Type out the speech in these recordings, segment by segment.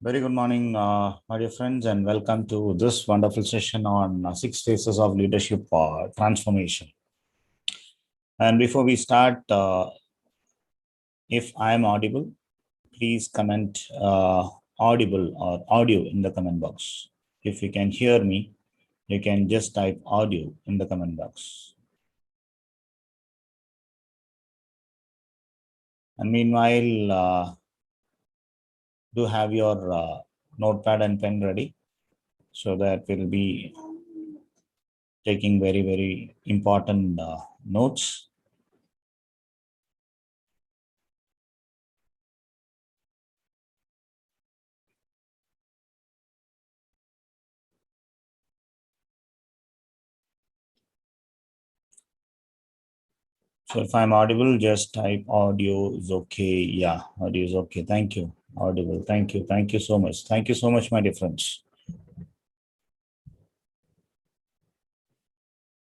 Very good morning, my dear friends, and welcome to this wonderful session on 6 phases of leadership transformation. And before we start, if I am audible, please comment audible or audio in the comment box. If you can hear me, you can just type audio in the comment box. And meanwhile, do have your notepad and pen ready so that we'll be taking very important notes. So if I'm audible, just type audio is okay. Yeah, audio is okay. Thank you. Audible. Thank you. Thank you so much. Thank you so much, my dear friends.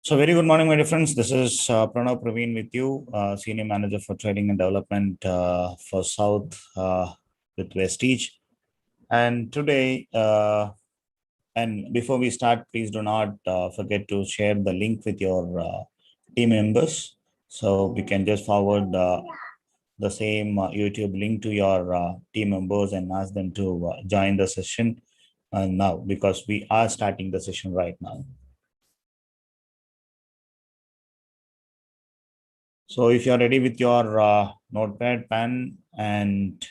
So very good morning, my dear friends. This is Pranav Praveen with you, Senior Manager for Training and Development for South with Vestige. And today, and before we start, please do not forget to share the link with your team members. So we can just forward the same YouTube link to your team members and ask them to join the session now, because we are starting the session right now. So if you're ready with your notepad, pen, and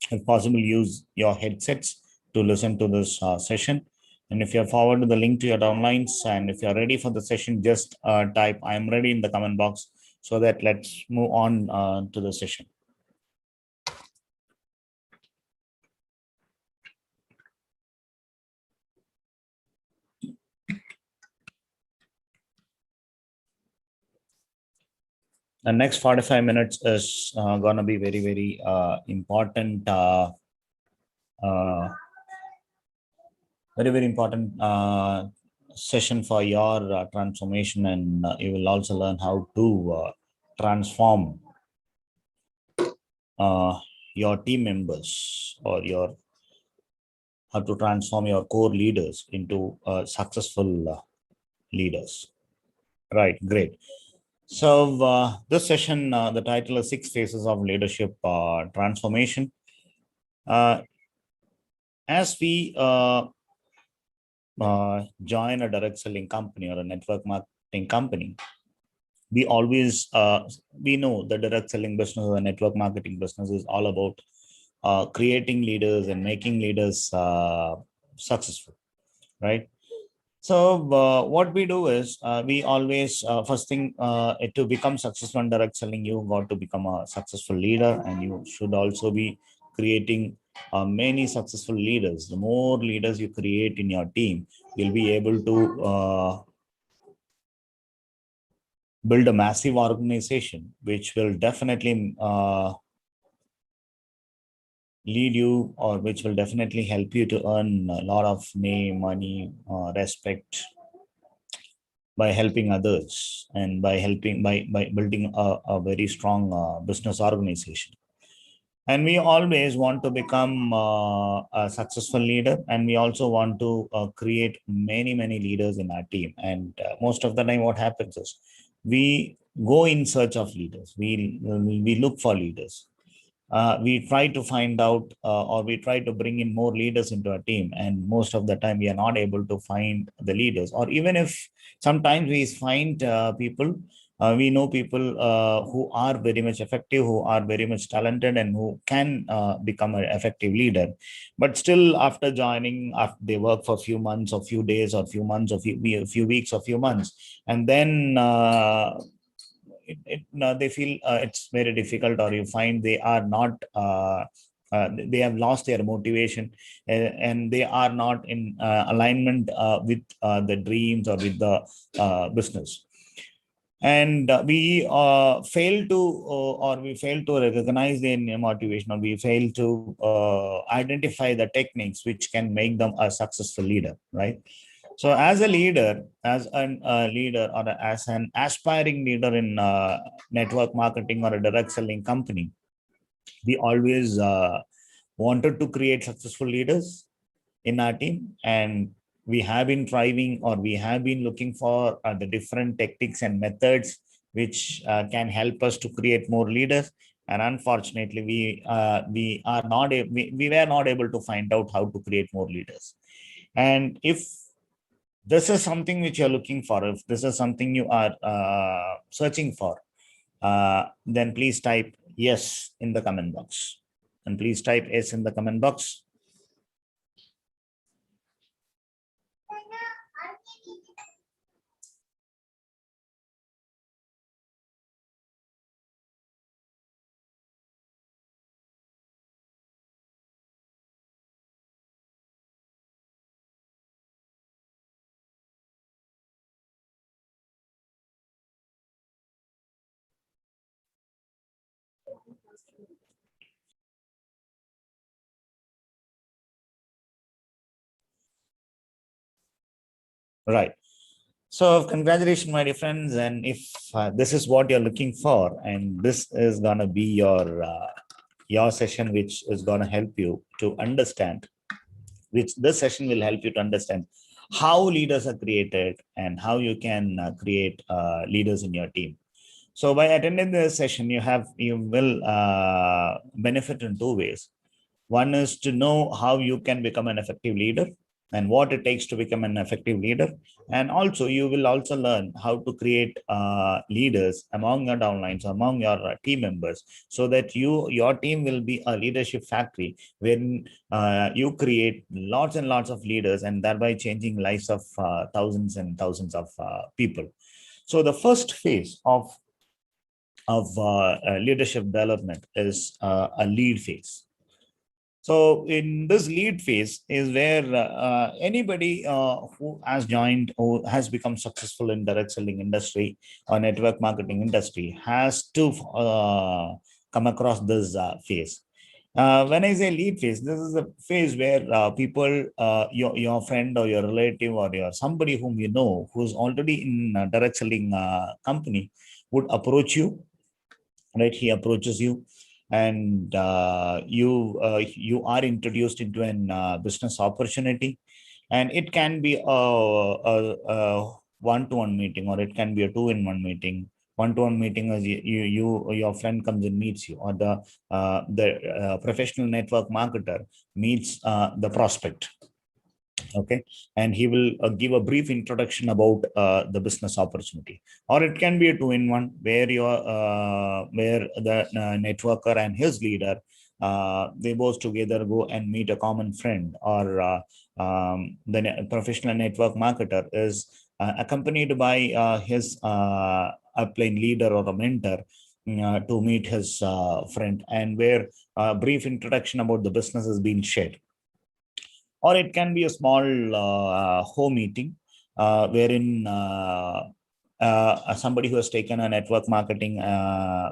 if possible, use your headsets to listen to this session. And if you're forwarded the link to your downlines, and if you're ready for the session, just type "I'm ready" in the comment box, so that let's move on to the session. The next 45 minutes is going to be very important, very important session for your transformation, and you will also learn how to transform your team members, or how to transform your core leaders into successful leaders. Right, great. So this session, the title is 6 Phases of Leadership Transformation. As we join a direct selling company or a network marketing company, we always we know the direct selling business or the network marketing business is all about creating leaders and making leaders successful, right? So what we do is we always first thing, to become successful in direct selling, you got to become a successful leader, and you should also be creating many successful leaders. The more leaders you create in your team, you'll be able to build a massive organization, which will definitely lead you, or which will definitely help you to earn a lot of name, money, respect, by helping others, and by building a very strong business organization. And we always want to become a successful leader, and we also want to create many leaders in our team. And most of the time what happens is we go in search of leaders. We look for leaders. We try to find out, or we try to bring in more leaders into our team, and most of the time we are not able to find the leaders. Or even if sometimes we find people, we know people who are very much effective, who are very much talented, and who can become an effective leader. But still, after joining, after they work for a few months or few days or few months or few weeks or few months, and then they feel it's very difficult, or you find they are not they have lost their motivation, and they are not in alignment with the dreams or with the business. And we fail to or we fail to recognize their motivation, or we fail to identify the techniques which can make them a successful leader, right? So as a leader, as a leader, or as an aspiring leader in network marketing or a direct selling company, we always wanted to create successful leaders in our team, and we have been thriving, or we have been looking for the different techniques and methods which can help us to create more leaders. And unfortunately, we are not we were not able to find out how to create more leaders. And if this is something which you're looking for, if this is something you are searching for, then please type yes in the comment box. And please type yes in the comment box. Right. So congratulations, my dear friends. And if this is what you're looking for, and this is gonna be your session, which is gonna help you to understand, which this session will help you to understand how leaders are created and how you can create leaders in your team. So by attending this session, you will benefit in two ways. One is to know how you can become an effective leader and what it takes to become an effective leader. And also, you will also learn how to create leaders among your downlines, among your team members, so that your team will be a leadership factory when you create lots and lots of leaders, and thereby changing lives of thousands and thousands of people. So the first phase of leadership development is a lead phase. So in this lead phase is where anybody who has joined or has become successful in direct selling industry or network marketing industry has to come across this phase. When I say lead phase, this is a phase where people, your friend or your relative or your somebody whom you know who's already in direct selling company would approach you, right? He approaches you, and you are introduced into an business opportunity, and it can be a one-to-one meeting, or it can be a two-in-one meeting. One-to-one meeting is your friend comes and meets you, or the professional network marketer meets the prospect. Okay, and he will give a brief introduction about the business opportunity. Or it can be a two-in-one, where the networker and his leader, they both together go and meet a common friend, or the professional network marketer is accompanied by his upline leader or a mentor to meet his friend, and where a brief introduction about the business has been shared. Or it can be a small home meeting, wherein somebody who has taken a network marketing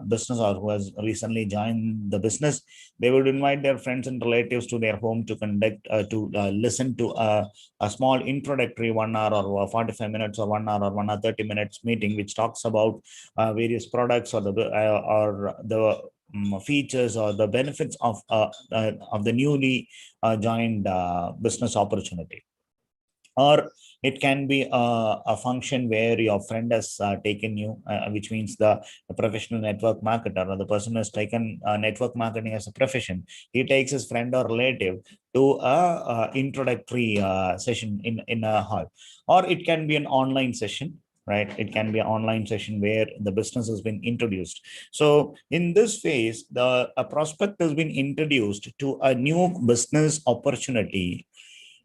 business, or who has recently joined the business, they would invite their friends and relatives to their home to conduct to listen to a small introductory 1 hour or 45 minutes or 1 hour or 1 hour 30 minutes meeting, which talks about various products, or the features or the benefits of the newly joined business opportunity. Or it can be a function where your friend has taken you, which means the professional network marketer, or the person who has taken network marketing as a profession. He takes his friend or relative to a introductory session in a hall. Or it can be an online session, right? It can be an online session where the business has been introduced. So in this phase, a prospect has been introduced to a new business opportunity,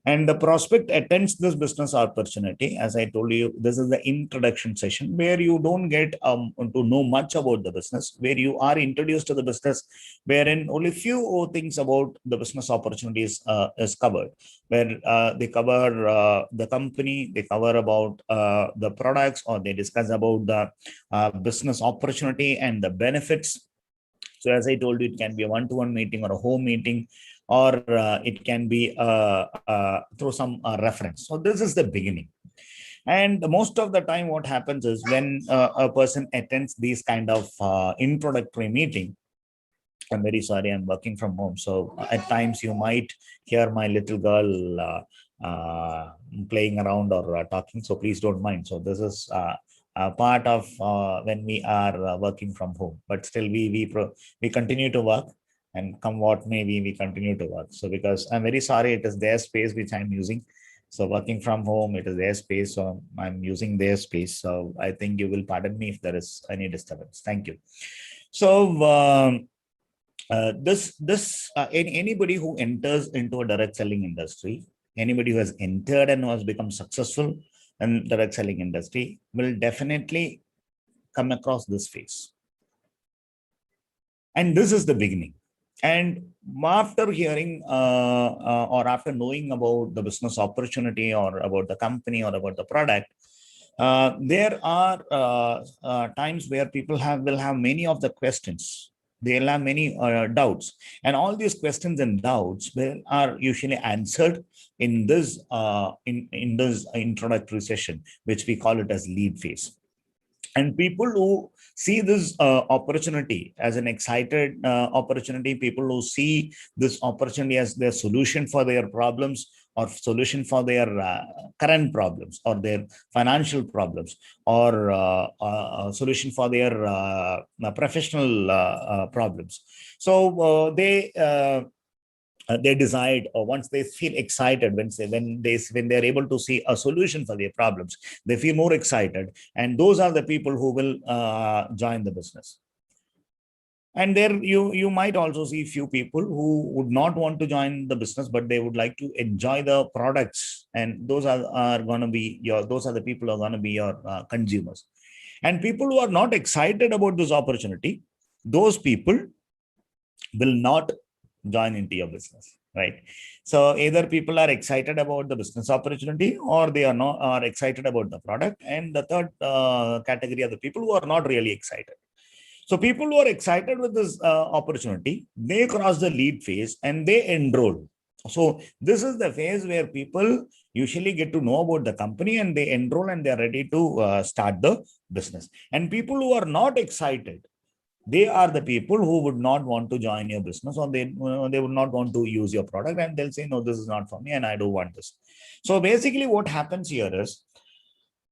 and the prospect attends this business opportunity. As I told you, this is the introduction session where you don't get to know much about the business, where you are introduced to the business, wherein only few things about the business opportunities is covered, where they cover the company, they cover about the products, or they discuss about the business opportunity and the benefits. So as I told you, it can be a one-to-one meeting or a home meeting, or it can be through some reference. So this is the beginning. And most of the time, what happens is when a person attends these kind of introductory meeting, I'm very sorry, I'm working from home. So at times you might hear my little girl playing around or talking. So please don't mind. So this is a part of when we are working from home. But still, we continue to work, and come what may, we continue to work. So because I'm very sorry, it is their space which I'm using. So working from home, it is their space. So I'm using their space. So I think you will pardon me if there is any disturbance. Thank you. So. Anybody who enters into a direct selling industry, anybody who has entered and who has become successful in direct selling industry will definitely come across this phase. And this is the beginning. And after hearing or after knowing about the business opportunity or about the company or about the product, there are times where people will have many of the questions. They'll have many doubts, and all these questions and doubts are usually answered in this introductory session, which we call it as lead phase. And people who see this opportunity as an excited opportunity, people who see this opportunity as their solution for their problems or solution for their current problems or their financial problems or solution for their professional problems. So they decide, or once they feel excited, when they're able to see a solution for their problems, they feel more excited, and those are the people who will join the business. And there you might also see few people who would not want to join the business, but they would like to enjoy the products, and those are going to be those are the people who are going to be your consumers. And people who are not excited about this opportunity, those people will not join into your business, right? So either people are excited about the business opportunity, or they are excited about the product. And the third category of the people who are not really excited. So people who are excited with this opportunity, they cross the lead phase and they enroll. So this is the phase where people usually get to know about the company and they enroll and they're ready to start the business. And people who are not excited, they are the people who would not want to join your business, or they would not want to use your product, and they'll say, no, this is not for me and I don't want this. So basically what happens here is,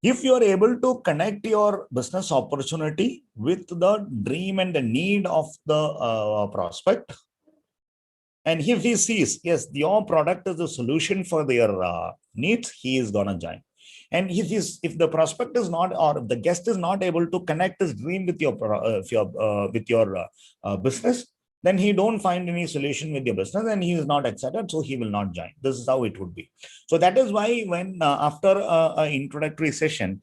if you are able to connect your business opportunity with the dream and the need of the prospect, and if he sees, yes, your product is a solution for their needs, he is going to join. And if the prospect is not, or if the guest is not able to connect his dream with your business, then he don't find any solution with your business and he is not excited, so he will not join. This is how it would be. So that is why when after an introductory session,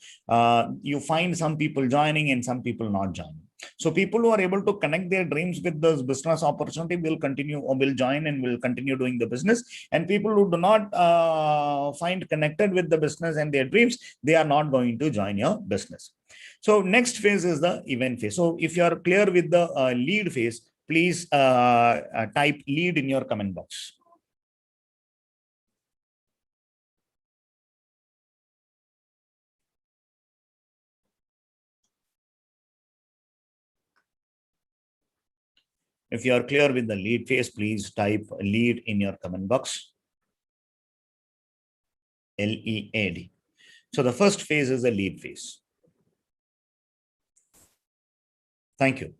you find some people joining and some people not joining. So people who are able to connect their dreams with this business opportunity will continue, or will join and will continue doing the business. And people who do not find connected with the business and their dreams, they are not going to join your business. So next phase is the event phase. So if you are clear with the lead phase, please type lead in your comment box. If you are clear with the lead phase, please type lead in your comment box. LEAD. So the first phase is the lead phase. Thank you.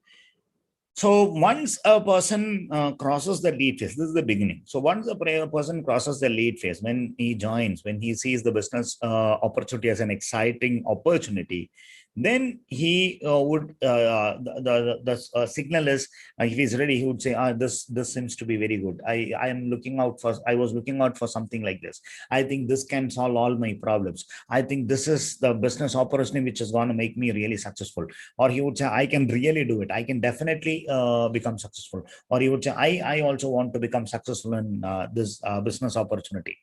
So once a person crosses the lead phase, this is the beginning. So once a person crosses the lead phase, when he joins, when he sees the business opportunity as an exciting opportunity, then he would the signal is, if he's ready, he would say, this seems to be very good. I was looking out for something like this. I think this can solve all my problems. I think this is the business opportunity which is going to make me really successful. Or he would say, I can really do it. I can definitely become successful. Or he would say, I also want to become successful in this business opportunity.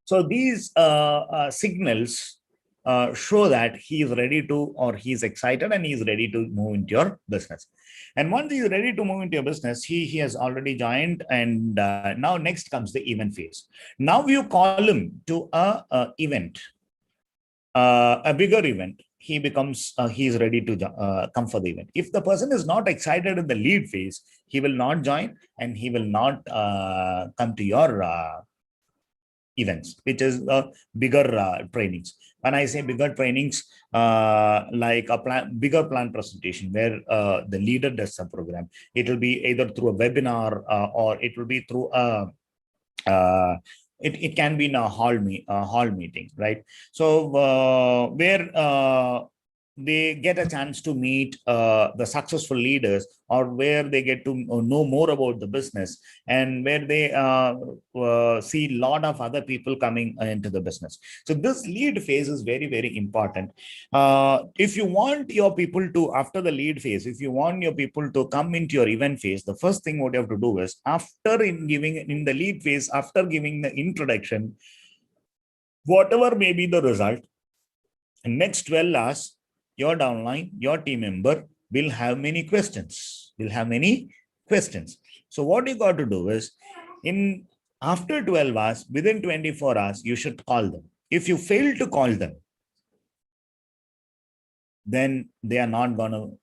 So these signals show that he is ready to, or he's excited and he's ready to move into your business. And once he's ready to move into your business, he has already joined. And now next comes the event phase. Now you call him to a event, a bigger event. he becomes he is ready to come for the event. If the person is not excited in the lead phase, he will not join and he will not come to your events, which is bigger trainings. When I say bigger trainings, like a bigger plan presentation where the leader does some program, it will be either through a webinar or it will be through a it can be in a hall meeting, right? So where they get a chance to meet the successful leaders, or where they get to know more about the business, and where they see a lot of other people coming into the business. So this lead phase is very, very important. If you want your people to, after the lead phase, if you want your people to come into your event phase, the first thing what you have to do is, after in the lead phase, after giving the introduction, whatever may be the result, next 12 hours, your downline, your team member will have many questions, So what you got to do is, in after 12 hours, within 24 hours, you should call them. If you fail to call them, then they are not going to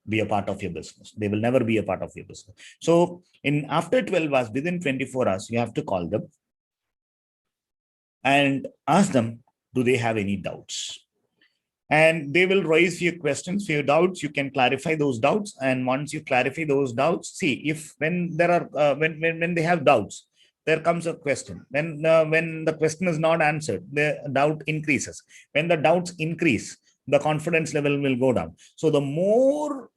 be a part of your business. They will never be a part of your business. So in after 12 hours, within 24 hours, you have to call them and ask them, do they have any doubts? And they will raise few questions, few doubts. You can clarify those doubts. And once you clarify those doubts, see if when there are when they have doubts, there comes a question. When the question is not answered, the doubt increases. When the doubts increase, the confidence level will go down. So the more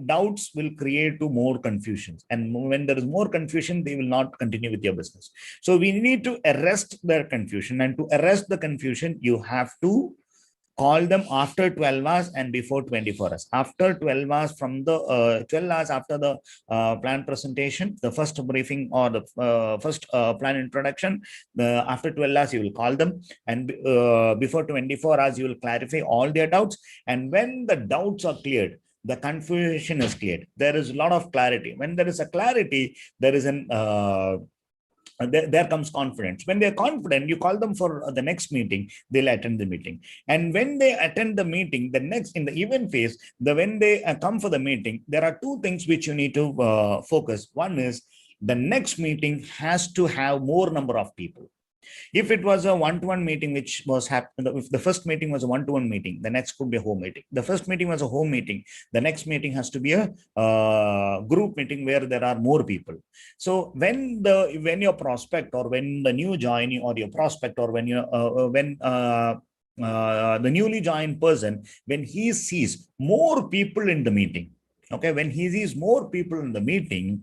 doubts will create to more confusions. And when there is more confusion, they will not continue with your business. So we need to arrest their confusion. And to arrest the confusion, you have to call them after 12 hours and before 24 hours. After 12 hours, from the 12 hours after the plan presentation, the first briefing or the first plan introduction, after 12 hours, you will call them. And before 24 hours, you will clarify all their doubts. And when the doubts are cleared, the confusion is cleared. There is a lot of clarity. When there is a clarity, there is an there comes confidence. When they're confident, you call them for the next meeting, they'll attend the meeting. And when they attend the meeting, the next in the event phase, when they come for the meeting, there are two things which you need to focus. One is, the next meeting has to have more number of people. If it was a one-to-one meeting, which was happening, if the first meeting was a one-to-one meeting, the next could be a home meeting. The first meeting was a home meeting. The next meeting has to be a group meeting where there are more people. So when your prospect, or when the new joinee, or your prospect, or when the newly joined person, when he sees more people in the meeting, okay, when he sees more people in the meeting,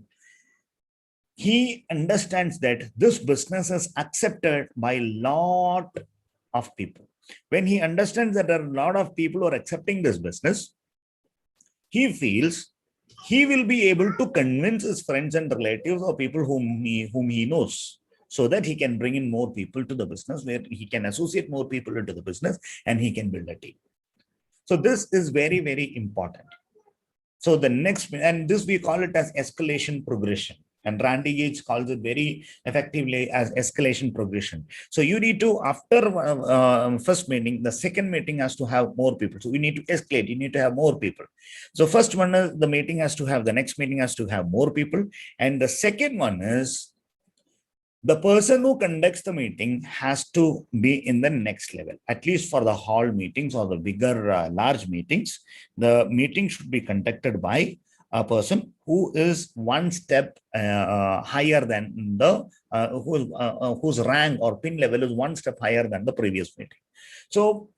he understands that this business is accepted by a lot of people. When he understands that there are a lot of people who are accepting this business, he feels he will be able to convince his friends and relatives or people whom he knows, so that he can bring in more people to the business, where he can associate more people into the business, and he can build a team. So this is very, very important. So the next, and this we call it as escalation progression. And Randy Gage calls it very effectively as escalation progression. So you need to, after first meeting, the second meeting has to have more people. So we need to escalate. You need to have more people. So first one is, the meeting has to have, the next meeting has to have more people. And the second one is, the person who conducts the meeting has to be in the next level. At least for the hall meetings or the bigger, large meetings, the meeting should be conducted by a person who is one step higher than the whose rank or pin level is one step higher than the previous meeting. So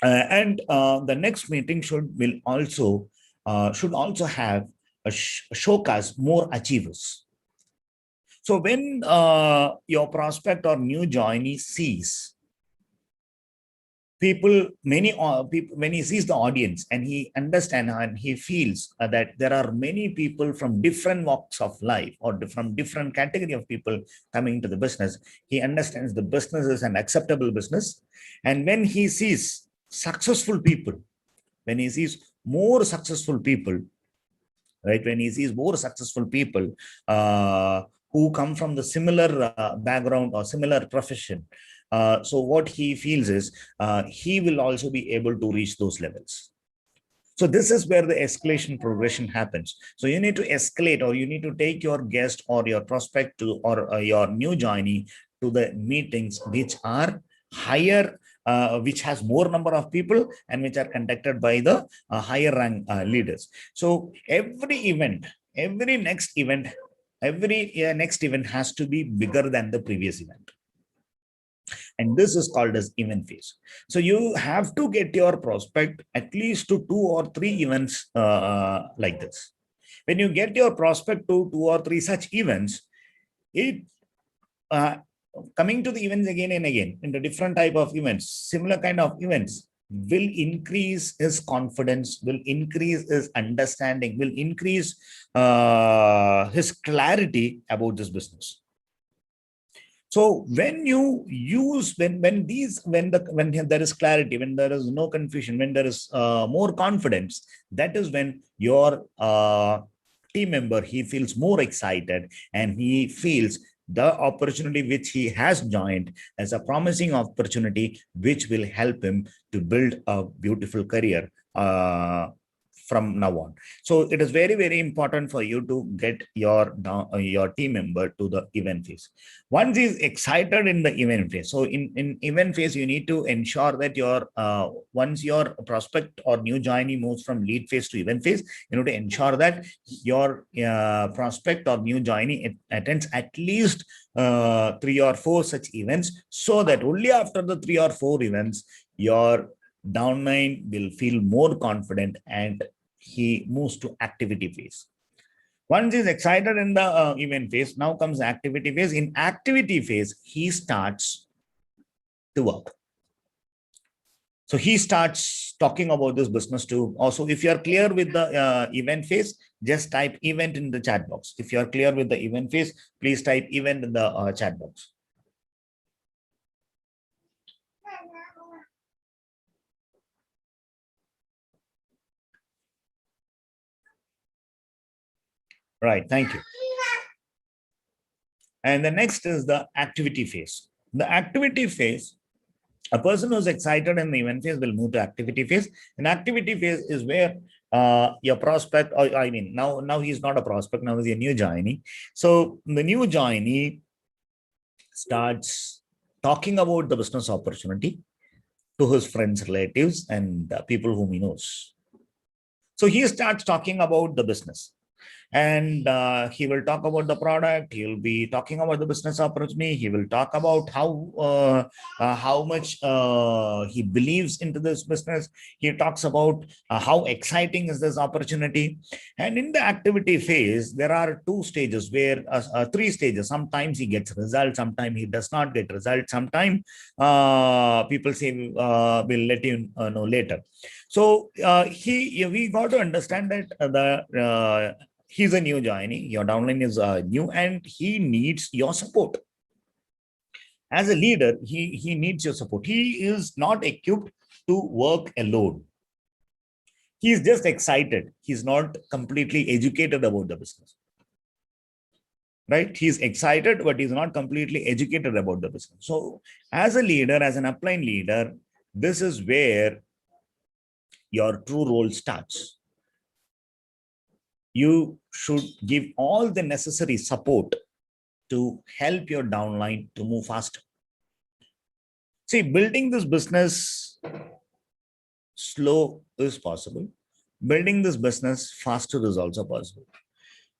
and the next meeting should also have a showcase more achievers. So when your prospect or new joinee sees people, when he sees the audience, and he understands and he feels that there are many people from different walks of life, or from different category of people coming into the business, he understands the business is an acceptable business. And when he sees successful people, when he sees more successful people, right, when he sees more successful people who come from the similar background or similar profession, So what he feels is he will also be able to reach those levels. So this is where the escalation progression happens. So you need to escalate, or you need to take your guest or your prospect to, or your new joinee to the meetings which are higher, which has more number of people and which are conducted by the higher rank leaders. So every next event, every next event has to be bigger than the previous event, and this is called as event phase. So you have to get your prospect at least to 2 or 3 events like this. When you get your prospect to 2 or 3 such events, it uh, coming to the events again and again in the different type of events, similar kind of events will increase his confidence, will increase his understanding, will increase his clarity about this business. So when you use, when there is clarity, when there is no confusion, when there is more confidence, that is when your team member, he feels more excited, and he feels the opportunity which he has joined as a promising opportunity which will help him to build a beautiful career from now on. So it is very, very important for you to get your team member to the event phase. Once he's excited in the event phase, so in event phase, you need to ensure that your once your prospect or new joinee moves from lead phase to event phase, you need to ensure that your prospect or new joinee attends at least 3 or 4 such events, so that only after the 3 or 4 events, your downline will feel more confident and he moves to activity phase. Once he's excited in the event phase, now comes activity phase. In activity phase, he starts to work. So he starts talking about this business too. Also, if you're clear with the event phase, just type event in the chat box. If you're clear with the event phase, please type event in the chat box. Right, thank you. And the next is the activity phase. The activity phase, a person who's excited in the event phase will move to activity phase. And activity phase is where your prospect, or I mean, now he's not a prospect, now he's a new joinee. So the new joinee starts talking about the business opportunity to his friends, relatives, and people whom he knows. So he starts talking about the business, and he will talk about the product. He'll be talking about the business opportunity. He will talk about how much he believes into this business. He talks about how exciting is this opportunity. And in the activity phase, there are 2 stages, where 3 stages. Sometimes he gets results, sometimes he does not get results, sometimes people say we'll let you know later. So we got to understand that he's a new joinee, your downline is new, and he needs your support. As a leader, he needs your support. He is not equipped to work alone. He's just excited. He's not completely educated about the business. Right? He's excited, but he's not completely educated about the business. So as a leader, as an upline leader, this is where your true role starts. You should give all the necessary support to help your downline to move faster. See, building this business slow is possible. Building this business faster is also possible.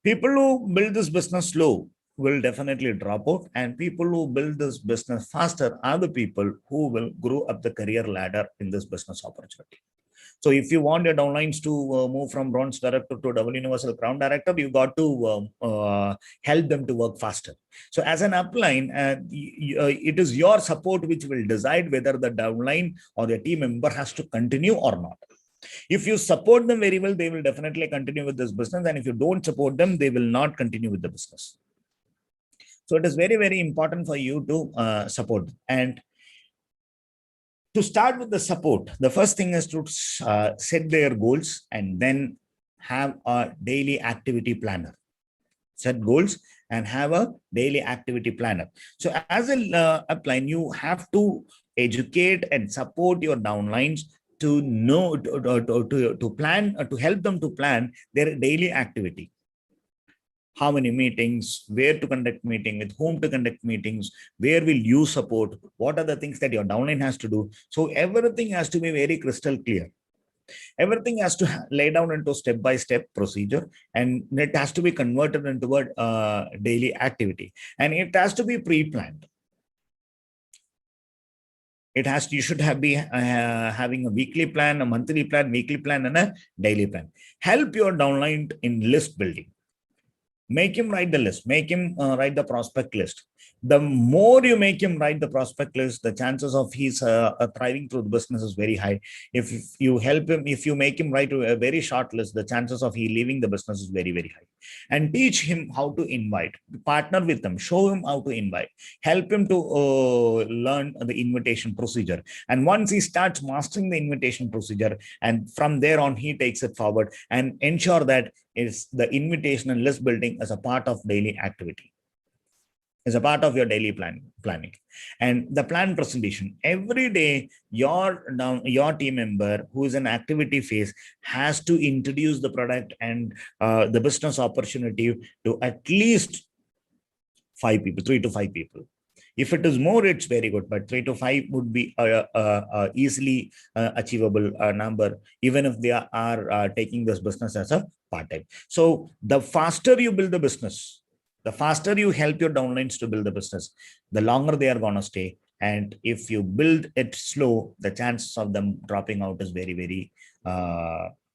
People who build this business slow will definitely drop out, and people who build this business faster are the people who will grow up the career ladder in this business opportunity. So if you want your downlines to move from bronze director to double universal crown director, you got to help them to work faster. So as an upline, it is your support which will decide whether the downline or the team member has to continue or not. If you support them very well, they will definitely continue with this business. And if you don't support them, they will not continue with the business. So it is very, very important for you to support. And to start with the support, the first thing is to set their goals and then have a daily activity planner. set goals, and have a daily activity planner. So as a upline, you have to educate and support your downlines to know to plan, to help them to plan their daily activity. How many meetings, where to conduct meeting, with whom to conduct meetings, where will you support, what are the things that your downline has to do. So everything has to be very crystal clear. Everything has to lay down into step-by-step procedure, and it has to be converted into a daily activity, and it has to be pre-planned. It has to, you should have be having a weekly plan, a monthly plan, weekly plan, and a daily plan. Help your downline in list building. Make him write the list, make him write the prospect list. The more you make him write the prospect list, the chances of he's thriving through the business is very high. If you help him, if you make him write a very short list, the chances of he leaving the business is very, very high. And teach him how to invite, partner with them, show him how to invite, help him to learn the invitation procedure. And once he starts mastering the invitation procedure, and from there on, he takes it forward, and ensure that is the invitation and list building as a part of daily activity, as a part of your daily planning. And the plan presentation every day, your team member who is in activity phase has to introduce the product and the business opportunity to at least 5 people, 3 to 5 people. If it is more, it's very good, but 3 to 5 would be easily achievable number, even if they are taking this business as a part-time. So the faster you build the business, the faster you help your downlines to build the business, the longer they are going to stay. And if you build it slow, the chances of them dropping out is very, very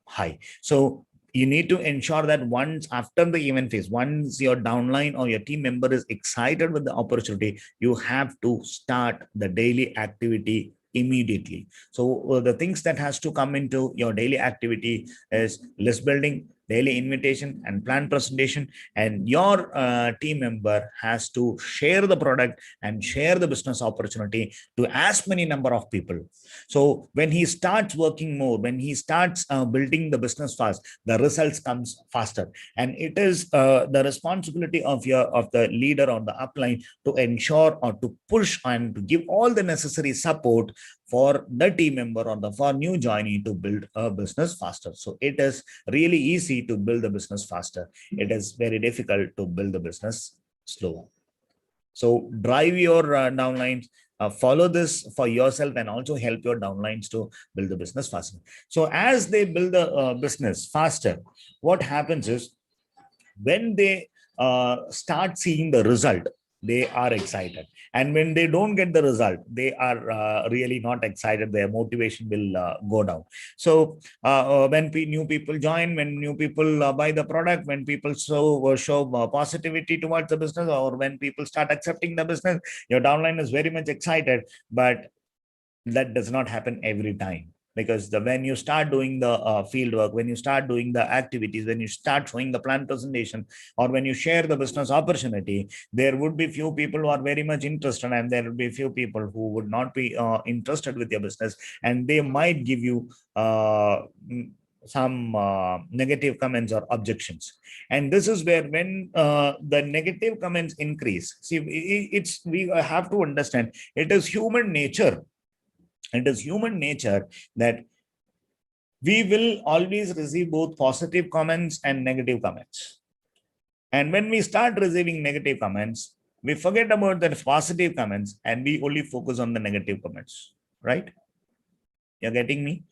high. So you need to ensure that once after the event phase, once your downline or your team member is excited with the opportunity, you have to start the daily activity immediately. So the things that has to come into your daily activity is list building, daily invitation, and plan presentation. And your team member has to share the product and share the business opportunity to as many number of people. So when he starts working more, when he starts building the business fast, the results comes faster. And it is the responsibility of the leader on the upline to ensure or to push and to give all the necessary support for the team member or the for new joinee to build a business faster. So it is really easy to build the business faster. It is very difficult to build the business slower. So drive your downlines, follow this for yourself, and also help your downlines to build the business faster. So as they build the business faster, what happens is when they start seeing the result, they are excited. And when they don't get the result, they are really not excited. Their motivation will go down. So when new people join, when new people buy the product, when people show positivity towards the business, or when people start accepting the business, your downline is very much excited. But that does not happen every time, because when you start doing the field work, when you start doing the activities, when you start showing the plan presentation, or when you share the business opportunity, there would be few people who are very much interested, and there will be few people who would not be interested with your business, and they might give you some negative comments or objections. And this is where, when the negative comments increase, see, we have to understand, it is human nature. It is human nature that we will always receive both positive comments and negative comments. And when we start receiving negative comments, we forget about the positive comments and we only focus on the negative comments, right? You're getting me?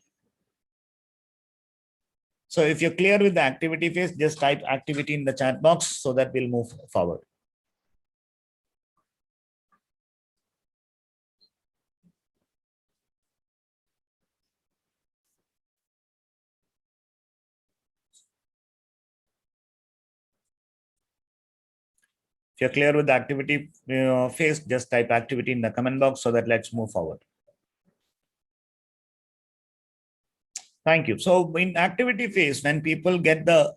So if you're clear with the activity phase, just type activity in the chat box so that we'll move forward. If you're clear with the activity phase, just type activity in the comment box so that let's move forward. Thank you. So in activity phase, when people get the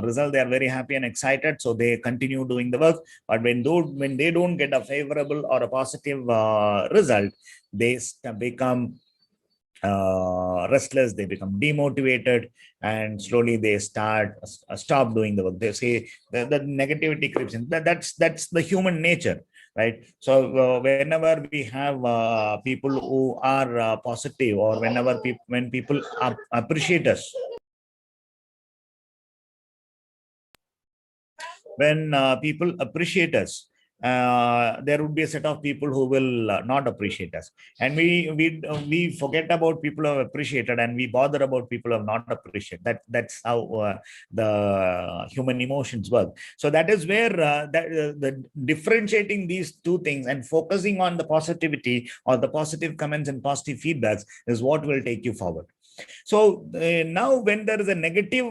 result, they are very happy and excited. So they continue doing the work. But when they don't get a favorable or a positive result, they become restless, they become demotivated, and slowly they stop doing the work. They say the negativity creeps in. That's the human nature, right? So whenever we have people who are positive, or when people appreciate us, when people appreciate us, there would be a set of people who will not appreciate us, and we forget about people who have appreciated, and we bother about people who have not appreciated. That's how the human emotions work. So that is where the differentiating these two things and focusing on the positivity, or the positive comments and positive feedbacks, is what will take you forward. So now when there is a negative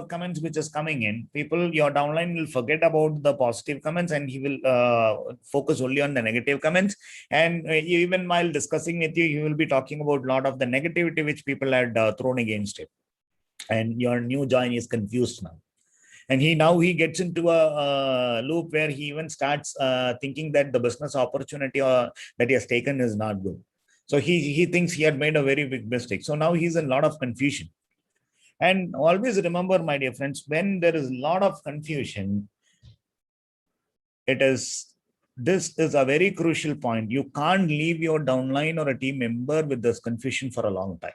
comments which is coming in, your downline will forget about the positive comments, and he will focus only on the negative comments. And even while discussing with you, he will be talking about a lot of the negativity which people had thrown against him. And your new join is confused now. And he gets into a loop where he even starts thinking that the business opportunity that he has taken is not good. So he thinks he had made a very big mistake. So now he's in a lot of confusion. And always remember, my dear friends, when there is a lot of confusion, it is this is a very crucial point. You can't leave your downline or a team member with this confusion for a long time.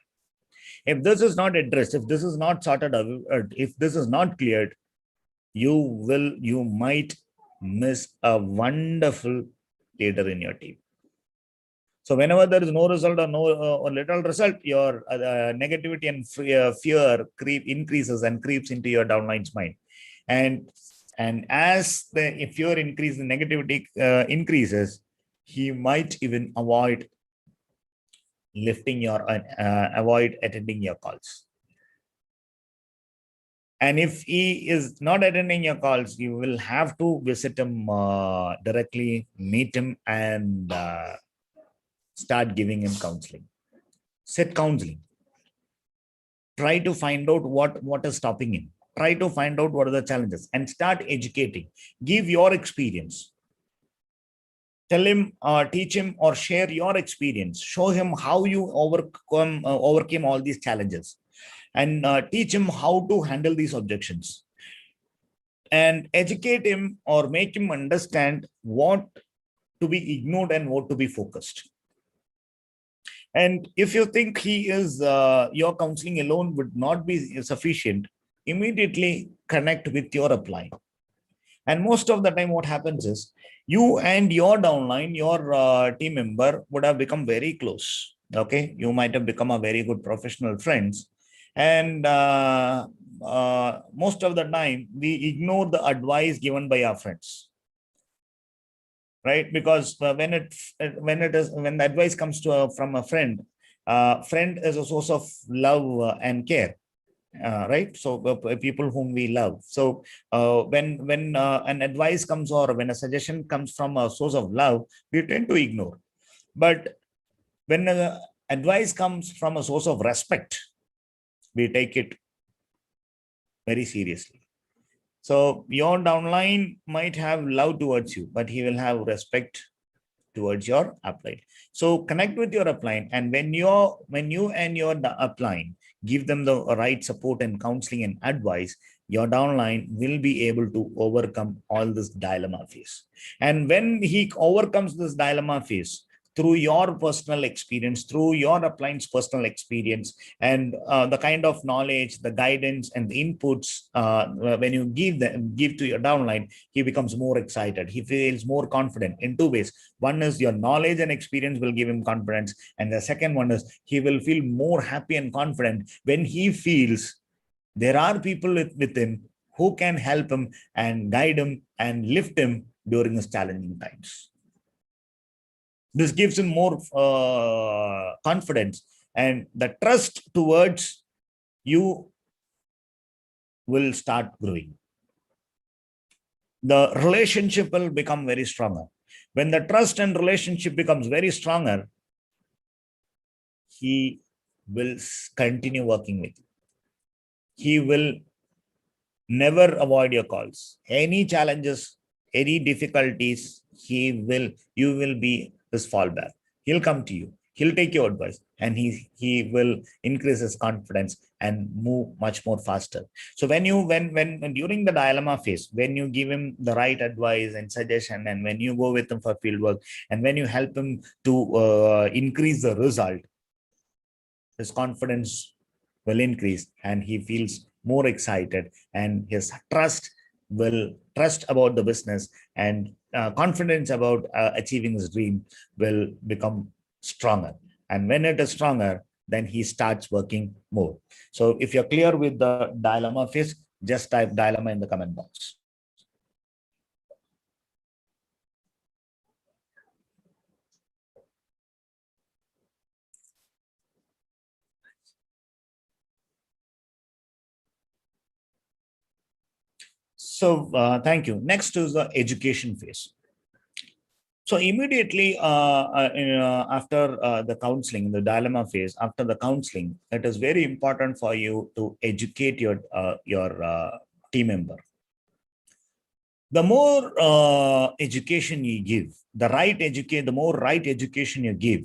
If this is not addressed, if this is not sorted out, if this is not cleared, you might miss a wonderful leader in your team. So whenever there is no result, or little result, your negativity and fear increases and creeps into your downline's mind. And as the fear increases, the negativity increases, he might even avoid attending your calls. And if he is not attending your calls, you will have to visit him directly, meet him, and start giving him counseling. Set counseling. Try to find out what is stopping him. Try to find out what are the challenges, and start educating. Give your experience. Tell him, teach him, or share your experience. Show him how you overcame all these challenges, and teach him how to handle these objections. And educate him, or make him understand what to be ignored and what to be focused. And if you think he is your counseling alone would not be sufficient, immediately connect with your upline. And most of the time, what happens is you and your downline, your team member, would have become very close. Okay, you might have become a very good professional friends, and most of the time we ignore the advice given by our friends, right? Because when the advice comes from a friend, friend is a source of love and care, right? So people whom we love. So when an advice comes, or when a suggestion comes from a source of love, we tend to ignore. But when advice comes from a source of respect, we take it very seriously. So your downline might have love towards you, but he will have respect towards your upline. So connect with your upline, and when you and your upline give them the right support and counseling and advice, your downline will be able to overcome all this dilemma phase. And when he overcomes this dilemma phase, through your personal experience, through your upline's personal experience, and the kind of knowledge, the guidance, and the inputs, when you give to your downline, he becomes more excited. He feels more confident in two ways. One is your knowledge and experience will give him confidence, and the second one is he will feel more happy and confident when he feels there are people with him who can help him and guide him and lift him during his challenging times. This gives him more confidence, and the trust towards you will start growing. The relationship will become very stronger. When the trust and relationship becomes very stronger, he will continue working with you. He will never avoid your calls. Any challenges, any difficulties, you will be his fallback. He'll come to you. He'll take your advice, and he will increase his confidence and move much more faster. So when during the dilemma phase, when you give him the right advice and suggestion, and when you go with him for field work, and when you help him to increase the result, his confidence will increase, and he feels more excited, and his trust about the business, and confidence about achieving his dream will become stronger. And when it is stronger, then he starts working more. So if you're clear with the dilemma phase, just type dilemma in the comment box. So thank you. Next is the education phase. So immediately after the counseling, the dilemma phase, after the counseling, it is very important for you to educate your team member. The more education you give, the more right education you give,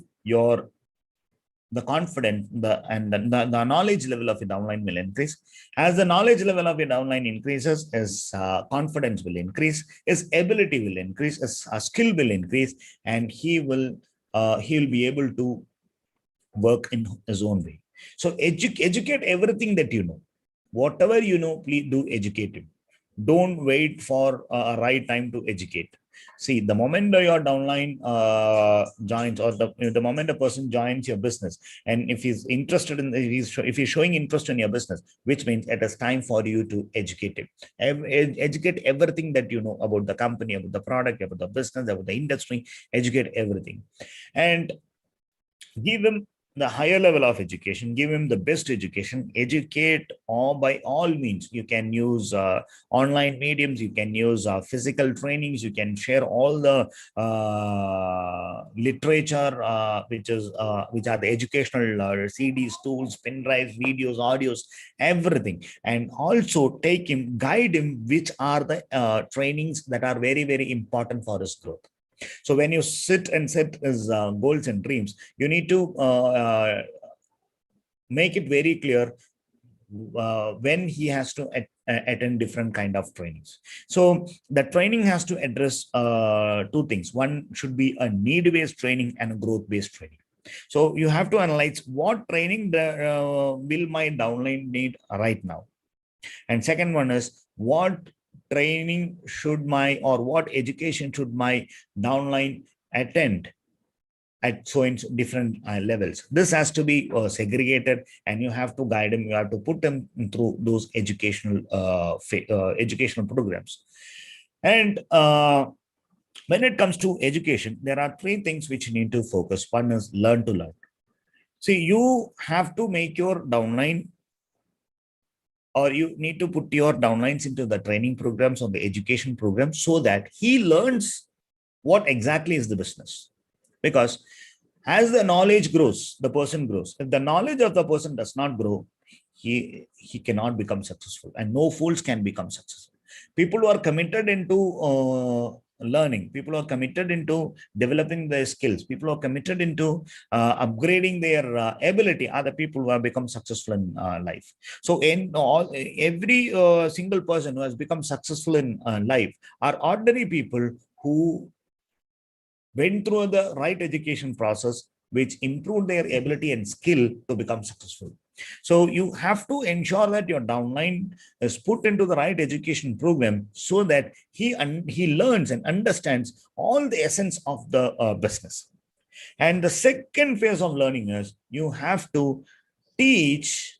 the confidence, the knowledge level of your downline will increase. As the knowledge level of your downline increases, his confidence will increase, his ability will increase, his skill will increase, and he'll be able to work in his own way. So educate everything that you know. Whatever you know, please do educate him. Don't wait for a right time to educate. See, the moment your downline joins, or the moment a person joins your business, and if he's interested in, if he's showing interest in your business, which means it is time for you to educate him. Educate everything that you know about the company, about the product, about the business, about the industry. Educate everything, and give him the higher level of education, give him the best education, educate all, by all means. You can use online mediums, you can use physical trainings, you can share all the literature which are the educational CDs, tools, pen drives, videos, audios, everything. And also guide him which are the trainings that are very, very important for his growth. So when you sit and set his goals and dreams, you need to make it very clear when he has to attend different kind of trainings. So the training has to address two things. One should be a need-based training and a growth-based training. So you have to analyze what training will my downline need right now. And second one is, what training should my, or what education should my downline attend at so in different levels. This has to be segregated, and you have to guide them. You have to put them through those educational programs. And when it comes to education, there are three things which you need to focus. One is learn to learn. See, you have to make your downline, or you need to put your downlines into the training programs or the education programs, so that he learns what exactly is the business. Because as the knowledge grows, the person grows. If the knowledge of the person does not grow, he cannot become successful, and no fools can become successful. People who are committed into learning, people who are committed into developing their skills, people who are committed into upgrading their ability, are the people who have become successful in life. So every single person who has become successful in life are ordinary people who went through the right education process, which improved their ability and skill to become successful. So you have to ensure that your downline is put into the right education program, so that he learns and understands all the essence of the business. And the second phase of learning is, you have to teach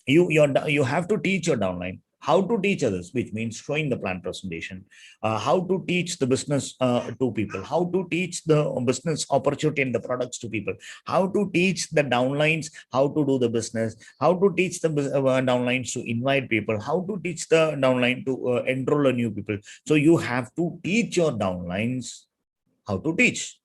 you have to teach your downline how to teach others, which means showing the plan presentation, how to teach the business to people, how to teach the business opportunity and the products to people, how to teach the downlines how to do the business, how to teach the downlines to invite people, how to teach the downline to enroll a new people. So you have to teach your downlines how to teach.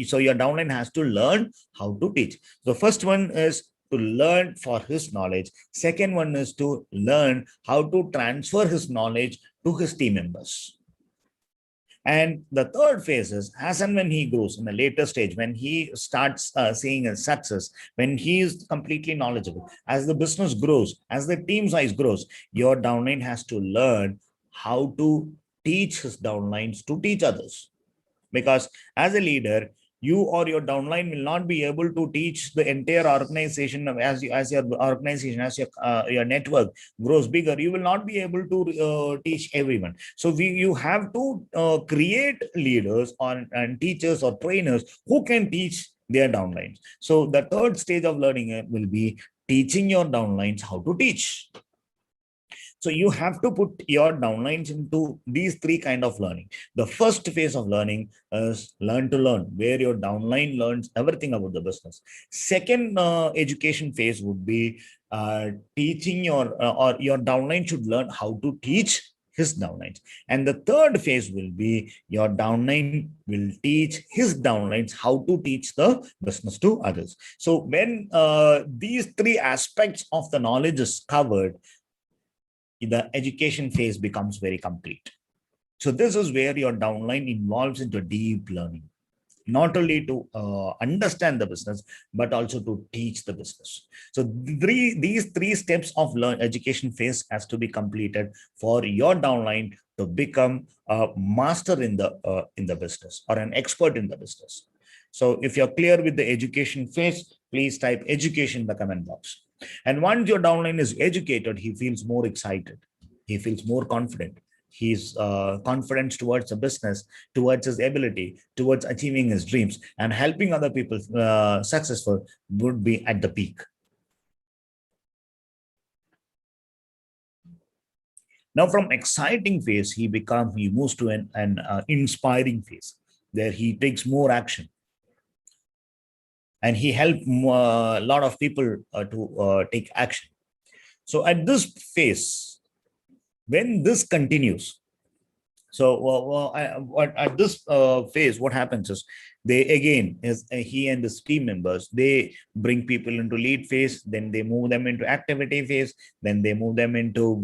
So your downline has to learn how to teach. The first one is to learn for his knowledge. Second one is to learn how to transfer his knowledge to his team members. And the third phase is as and when he grows in the later stage, when he starts seeing a success, when he is completely knowledgeable, as the business grows, as the team size grows, your downline has to learn how to teach his downlines to teach others. Because as a leader, you or your downline will not be able to teach the entire organization. As your organization, as your network grows bigger, you will not be able to teach everyone. So you have to create leaders and teachers or trainers who can teach their downlines. So the third stage of learning will be teaching your downlines how to teach. So you have to put your downlines into these three kind of learning. The first phase of learning is learn to learn, where your downline learns everything about the business. Second education phase would be teaching or your downline should learn how to teach his downlines. And the third phase will be your downline will teach his downlines how to teach the business to others. So when these three aspects of the knowledge is covered, the education phase becomes very complete. So this is where your downline involves into deep learning, not only to understand the business, but also to teach the business. So these three steps of education phase has to be completed for your downline to become a master in the business or an expert in the business. So if you're clear with the education phase, please type education in the comment box. And once your downline is educated, he feels more excited. He feels more confident. His confidence towards the business, towards his ability, towards achieving his dreams, and helping other people successful would be at the peak. Now, from exciting phase, he moves to an inspiring phase, where he takes more action, and he helped a lot of people to take action. So at this phase, when this continues, so at this phase, what happens is they again, he and his team members, they bring people into lead phase, then they move them into activity phase, then they move them into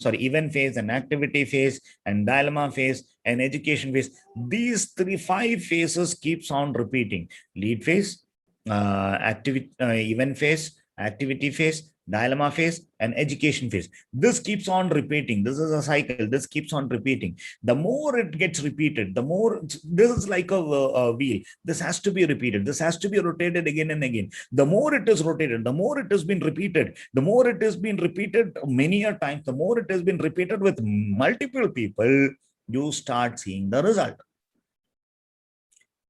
event phase and activity phase and dilemma phase and education phase. These five phases keeps on repeating: lead phase, event phase, activity phase, dilemma phase, and education phase. This keeps on repeating. This is a cycle. This keeps on repeating. The more it gets repeated, the more this is like a wheel. This has to be repeated. This has to be rotated again and again. The more it is rotated, the more it has been repeated. The more it has been repeated many a times, the more it has been repeated with multiple people, you start seeing the result.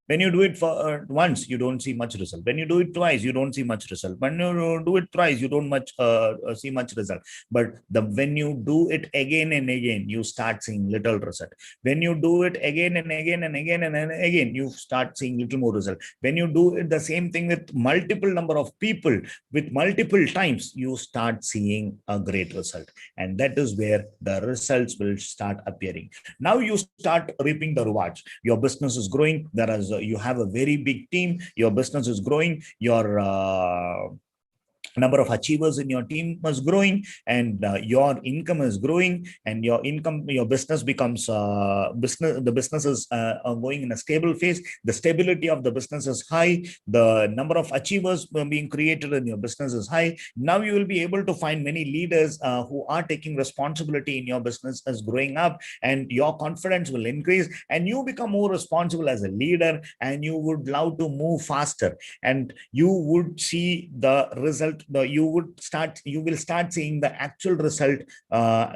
When you do it for once, you don't see much result. When you do it twice, you don't see much result. When you do it thrice, you don't see much result. But when you do it again and again, you start seeing little result. When you do it again and again and again and again, you start seeing little more result. When you do it the same thing with multiple number of people, with multiple times, you start seeing a great result. And that is where the results will start appearing. Now you start reaping the rewards. Your business is growing. There is you have a very big team. Your business is growing. Your number of achievers in your team is growing, and your income is growing, and your business becomes the business is going in a stable phase. The stability of the business is high. The number of achievers being created in your business is high. Now you will be able to find many leaders who are taking responsibility in your business as growing up, and your confidence will increase, and you become more responsible as a leader, and you would love to move faster, and you would see the result. You will start seeing the actual result.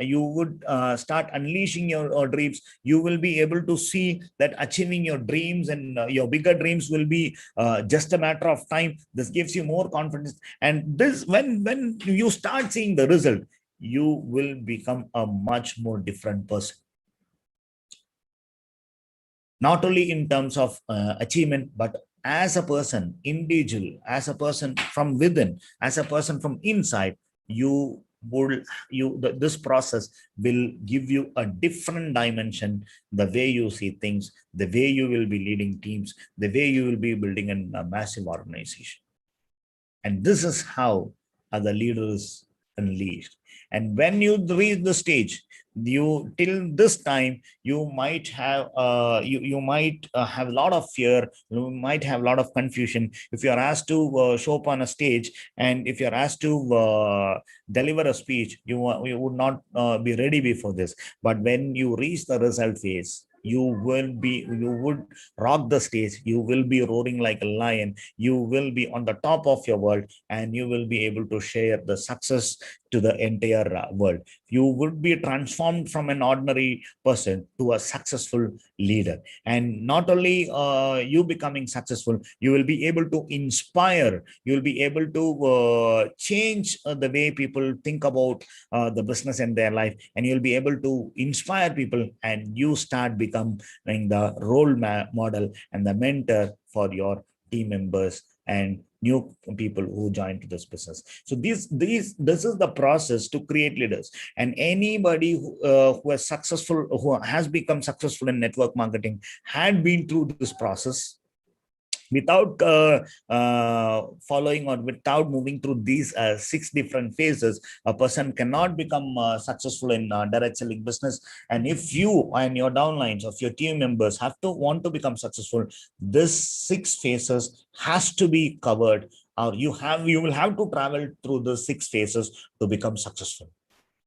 You would start unleashing your dreams. You will be able to see that achieving your dreams and your bigger dreams will be just a matter of time. This gives you more confidence, and this when you start seeing the result, you will become a much more different person, not only in terms of achievement, but as a person, individual, as a person from within, as a person from inside. This process will give you a different dimension, the way you see things, the way you will be leading teams, the way you will be building a massive organization. And this is how the leader is unleashed. And when you reach the stage, you till this time you might have you might have a lot of fear, you might have a lot of confusion if you are asked to show up on a stage, and if you are asked to deliver a speech, you would not be ready before this. But when you reach the result phase, you would rock the stage, you will be roaring like a lion, you will be on the top of your world, and you will be able to share the success to the entire world. You would be transformed from an ordinary person to a successful leader. And not only you becoming successful, you will be able to inspire, you will be able to change the way people think about the business in their life, and you'll be able to inspire people, and you start becoming the model and the mentor for your team members and new people who join to this business. So this is the process to create leaders. And anybody who is successful, who has become successful in network marketing, had been through this process. Without following or without moving through these six different phases, a person cannot become successful in direct selling business. And if you and your downlines of your team members have to want to become successful, this six phases has to be covered, or you will have to travel through the six phases to become successful.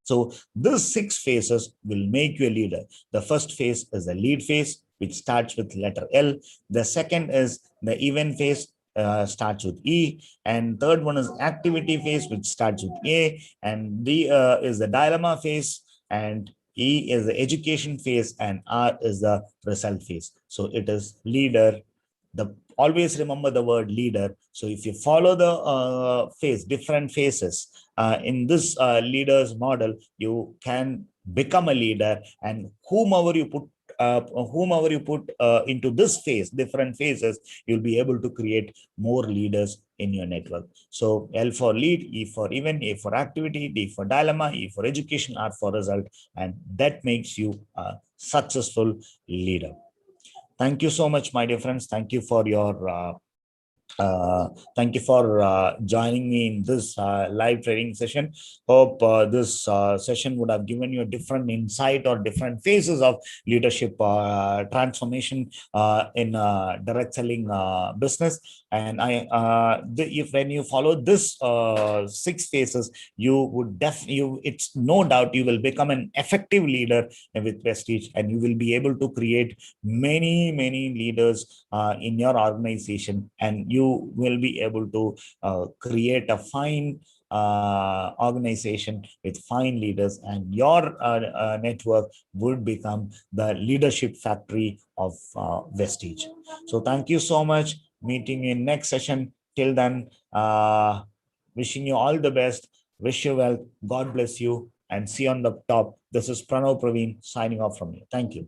So these six phases will make you a leader. The first phase is the lead phase, which starts with letter L. The second is the event phase, starts with E. And third one is activity phase, which starts with A. And D is the dilemma phase. And E is the education phase. And R is the result phase. So it is leader. Always remember the word leader. So if you follow the different phases in this leaders model, you can become a leader. And whomever you put into this phase, different phases, you'll be able to create more leaders in your network. So L for lead, E for event, A for activity, D for dilemma, E for education, R for result, and that makes you a successful leader. Thank you so much, my dear friends. Thank you for your thank you for joining me in this live training session. Hope this session would have given you a different insight or different phases of leadership transformation in direct selling business. And if when you follow this six phases, you would definitely, it's no doubt you will become an effective leader with prestige, and you will be able to create many leaders in your organization, and you will be able to create a fine organization with fine leaders, and your network would become the leadership factory of Vestige. So thank you so much. Meeting you in next session. Till then, wishing you all the best. Wish you well. God bless you, and see you on the top. This is Pranav Praveen signing off from you. Thank you.